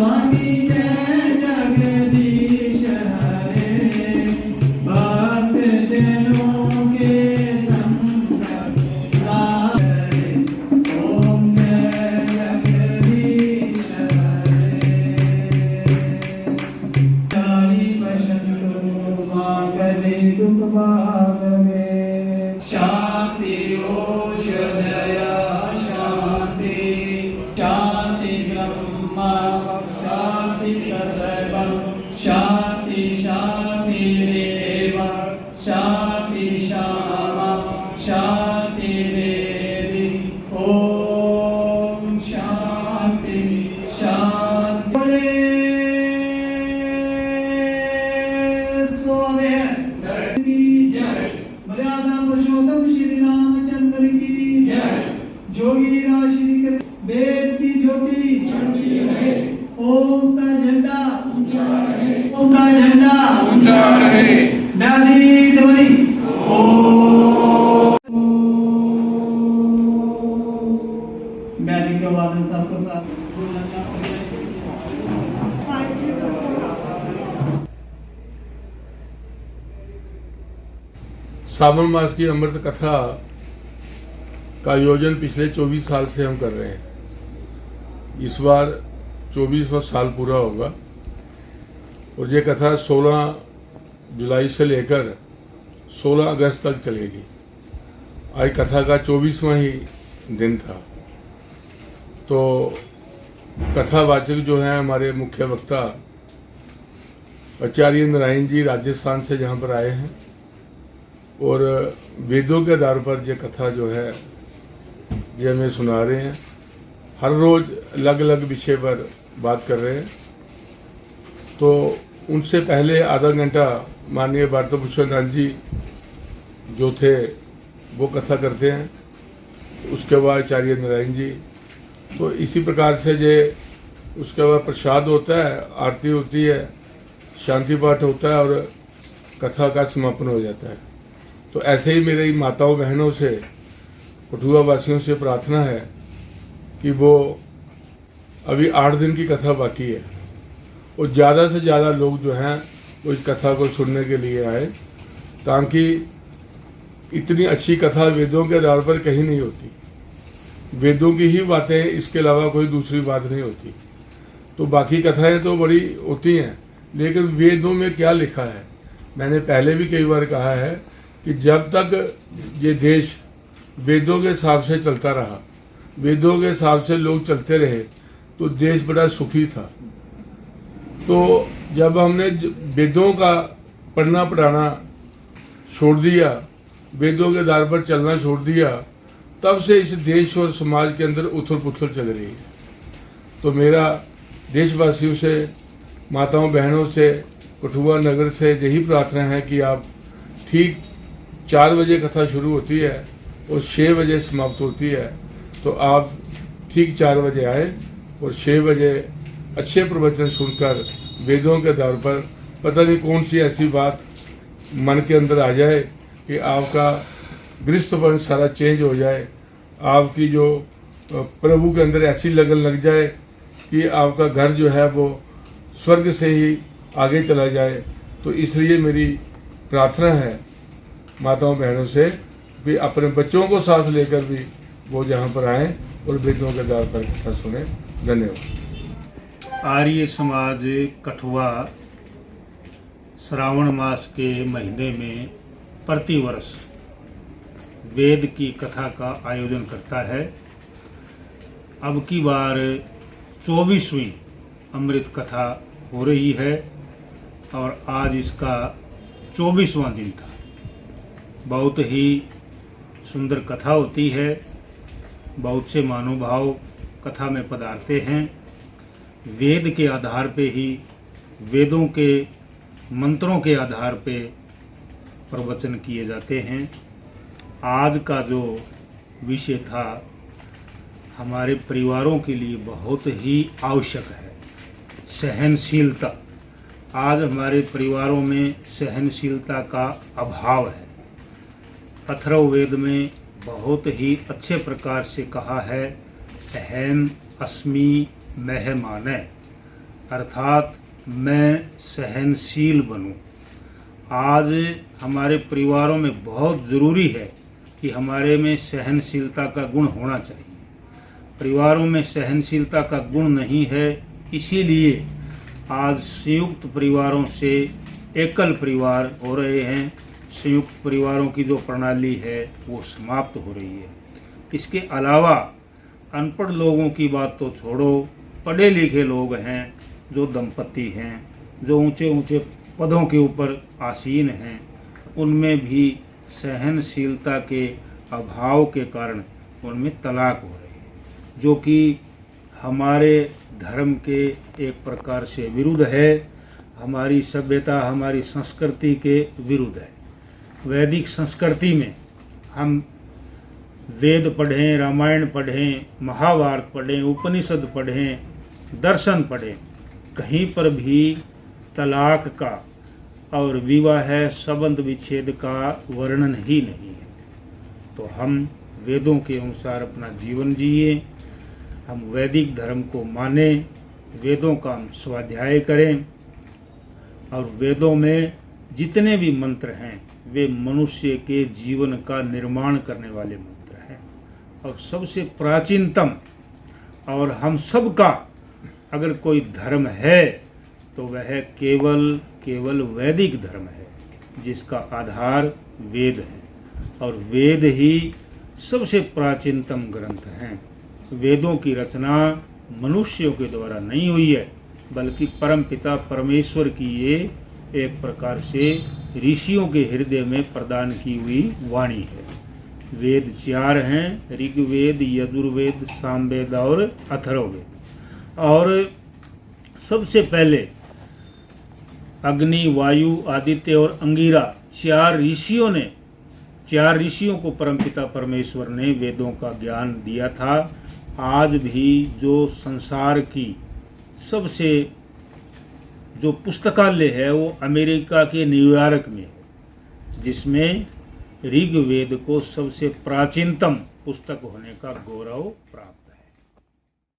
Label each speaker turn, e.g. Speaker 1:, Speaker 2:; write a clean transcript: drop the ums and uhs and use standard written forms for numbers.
Speaker 1: स्वामी जय जगदीश हरे, भक्त जनों के संकट हरे। ओम जय जगदीश हरे। जानी बसन को मां करे दुख भाग में, शांति ओषधया शांति, शांति ब्रह्मा शांति सर्वं, शांति शांतिरेव, शांति श्यामा शांति देवी। ओम शांति शांति। मर्यादा पुरुषोत्तम श्री रामचंद्र की जय। जोगी राशि वेद की ज्योति, ओम का झंडा ऊंचा रहे, ओम का झंडा ऊंचा रहे। व्याधि ध्वनि ओम। व्याधि के वादन सबको साथ
Speaker 2: सावन मास की अमृत कथा का आयोजन पिछले 24 साल से हम कर रहे हैं। इस बार 24वां साल पूरा होगा और ये कथा 16 जुलाई से लेकर 16 अगस्त तक चलेगी। आज कथा का 24वां ही दिन था। तो कथावाचक जो हैं हमारे मुख्य वक्ता आचार्य नारायण जी राजस्थान से जहाँ पर आए हैं और वेदों के आधार पर ये कथा जो है ये हमें सुना रहे हैं। हर रोज़ अलग अलग विषय पर बात कर रहे हैं। तो उनसे पहले आधा घंटा माननीय भारतभूषण नाथ जी जो थे वो कथा करते हैं, उसके बाद आचार्य नारायण जी। तो इसी प्रकार से ये उसके बाद प्रसाद होता है, आरती होती है, शांति पाठ होता है और कथा का समापन हो जाता है। तो ऐसे ही मेरी माताओं बहनों से, कठुआ वासियों से प्रार्थना है कि वो अभी 8 दिन की कथा बाकी है और ज़्यादा से ज़्यादा लोग जो हैं वो इस कथा को सुनने के लिए आए, ताकि इतनी अच्छी कथा वेदों के आधार पर कहीं नहीं होती। वेदों की ही बातें, इसके अलावा कोई दूसरी बात नहीं होती। तो बाकी कथाएं तो बड़ी होती हैं, लेकिन वेदों में क्या लिखा है, मैंने पहले भी कई बार कहा है कि जब तक ये देश वेदों के हिसाब से चलता रहा, वेदों के हिसाब से लोग चलते रहे, तो देश बड़ा सुखी था। तो जब हमने वेदों का पढ़ना पढ़ाना छोड़ दिया, वेदों के आधार पर चलना छोड़ दिया, तब से इस देश और समाज के अंदर उथल पुथल चल रही है। तो मेरा देशवासियों से, माताओं बहनों से, कठुआ नगर से यही प्रार्थना है कि आप ठीक 4 बजे कथा शुरू होती है और 6 बजे समाप्त होती है। तो आप ठीक 4 बजे आए और 6 बजे अच्छे प्रवचन सुनकर वेदों के आधार पर पता नहीं कौन सी ऐसी बात मन के अंदर आ जाए कि आपका गृहस्थपन सारा चेंज हो जाए, आपकी जो प्रभु के अंदर ऐसी लगन लग जाए कि आपका घर जो है वो स्वर्ग से ही आगे चला जाए। तो इसलिए मेरी प्रार्थना है माताओं बहनों से कि अपने बच्चों को साथ लेकर भी वो जहाँ पर आएँ और वेदों के आधार पर कथा सुने। धन्यवाद।
Speaker 3: आर्य समाज कठुआ श्रावण मास के महीने में प्रतिवर्ष वेद की कथा का आयोजन करता है। अब की बार 24वीं अमृत कथा हो रही है और आज इसका 24वां दिन था। बहुत ही सुंदर कथा होती है, बहुत से महानुभाव कथा में पधारते हैं। वेद के आधार पे ही, वेदों के मंत्रों के आधार पे प्रवचन किए जाते हैं। आज का जो विषय था हमारे परिवारों के लिए बहुत ही आवश्यक है, सहनशीलता। आज हमारे परिवारों में सहनशीलता का अभाव है। अथर्ववेद में बहुत ही अच्छे प्रकार से कहा है, अहम अस्मि मेहमाने। अर्थात मैं सहनशील बनूं। आज हमारे परिवारों में बहुत ज़रूरी है कि हमारे में सहनशीलता का गुण होना चाहिए। परिवारों में सहनशीलता का गुण नहीं है, इसीलिए आज संयुक्त परिवारों से एकल परिवार हो रहे हैं। संयुक्त परिवारों की जो प्रणाली है वो समाप्त हो रही है। इसके अलावा अनपढ़ लोगों की बात तो छोड़ो, पढ़े लिखे लोग हैं, जो दंपति हैं, जो ऊंचे ऊंचे पदों के ऊपर आसीन हैं, उनमें भी सहनशीलता के अभाव के कारण उनमें तलाक हो रही है, जो कि हमारे धर्म के एक प्रकार से विरुद्ध है, हमारी सभ्यता, हमारी संस्कृति के विरुद्ध है। वैदिक संस्कृति में हम वेद पढ़ें, रामायण पढ़ें, महाभारत पढ़ें, उपनिषद पढ़ें, दर्शन पढ़ें, कहीं पर भी तलाक का और विवाह संबंध विच्छेद का वर्णन ही नहीं है। तो हम वेदों के अनुसार अपना जीवन जिए, हम वैदिक धर्म को माने, वेदों का हम स्वाध्याय करें, और वेदों में जितने भी मंत्र हैं वे मनुष्य के जीवन का निर्माण करने वाले मंत्र हैं। और सबसे प्राचीनतम और हम सब का अगर कोई धर्म है तो वह केवल वैदिक धर्म है, जिसका आधार वेद है, और वेद ही सबसे प्राचीनतम ग्रंथ हैं। वेदों की रचना मनुष्यों के द्वारा नहीं हुई है, बल्कि परमपिता परमेश्वर की ये एक प्रकार से ऋषियों के हृदय में प्रदान की हुई वाणी है। वेद 4 हैं, ऋग्वेद, यजुर्वेद, सामवेद और अथर्ववेद। और सबसे पहले अग्नि, वायु, आदित्य और अंगिरा 4 ऋषियों को परमपिता परमेश्वर ने वेदों का ज्ञान दिया था। आज भी जो संसार की सबसे जो पुस्तकालय है वो अमेरिका के न्यूयॉर्क में है, जिसमें ऋग्वेद को सबसे प्राचीनतम पुस्तक होने का गौरव प्राप्त